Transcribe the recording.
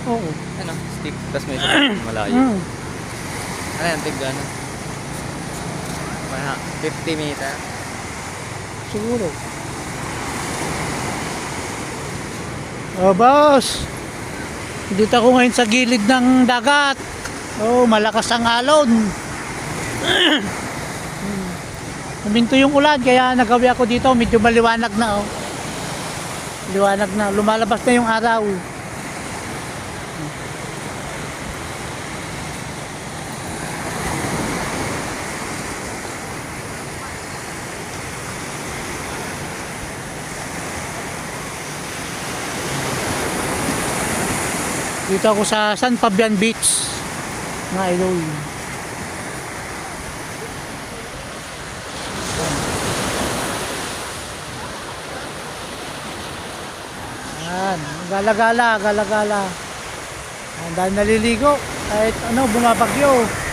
Oo. Ano, stick, tapos may isa malayo. Mm. Ano yan, tig ano? 50 meter. Siguro. Oh, boss. Dito ako ngayon sa gilid ng dagat. Oh, malakas ang alon. Huminto yung ulan kaya nagawi ako dito, medyo maliwanag na oh. Liwanag na, lumalabas na yung araw. Dito ako sa San Fabian Beach, mga idol. Yan, gala-gala, gala-gala. Ang dahil naliligo, kahit ano, bumabagyo.